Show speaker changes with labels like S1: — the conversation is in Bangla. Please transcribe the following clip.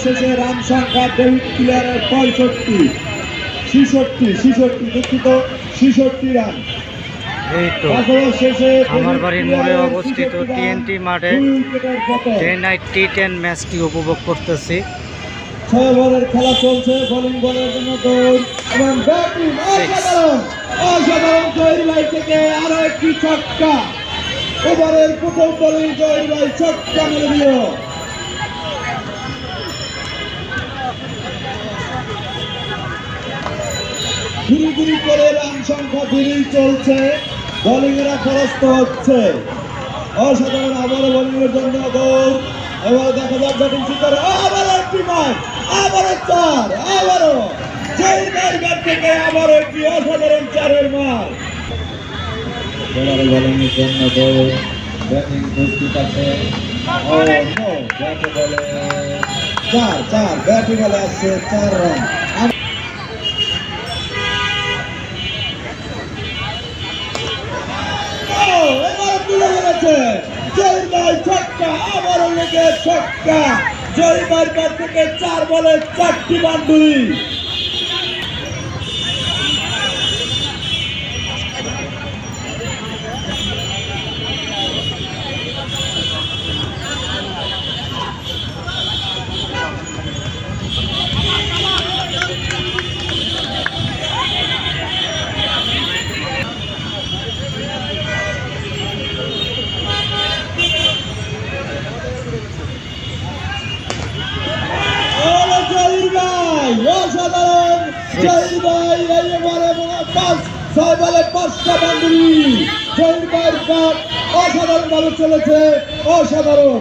S1: শেষে রান সংখ্যা ডেভিড ক্লিয়ারের 65 দুঃখিত 66 রান।
S2: এই তো
S1: ওভার শেষে
S2: আমার বাড়ির মোড়ে অবস্থিত টিএনটি মাঠে ডে নাইট টি10 ম্যাচটি উপভোগ করতেছি।
S1: 6 ওভারের খেলা চলছে। বোলিং বলের জন্য দৌড় এবং ব্যাটিং অসাধারণ জহির ভাই থেকে আরো একটি ছক্কা। ওভারের প্রথম বোলিং জহির ভাই ছক্কা মেরে দিল। ধীরে ধীরে করে রান সংখ্যা বেড়েই চলছে। বোলিং এরা পরাস্ত হচ্ছে। অসাধারণ আবারও বোলিং এর জন্য দৌড়। এবার দেখা যাক ব্যাটিং শিকার আবারও একটি মার, আবারও 4, আবারও জহির ভাইয়ের ব্যাট থেকে আবারও একটি অসাধারণ 4-এর মার। এবারে বোলিং এর জন্য দৌড়, ব্যাটিং প্রস্তুত আছে। ও নো, ব্যাটে বলে 4, ব্যাটে বলে আসছে 4 রান। এবার তুলে ধরেছে জহির ভাই ছক্কা, আবারও লেগে ছক্কা। জহির ভাইয়ের ব্যাট থেকে 4 বলে 4টি বাউন্ডারি। অসাধারণ জহির ভাই এই ওভারে 6 বলে 5টা বাউন্ডারি। জহির ভাইয়ের ব্যাট অসাধারণ ভাবে চলেছে, অসাধারণ।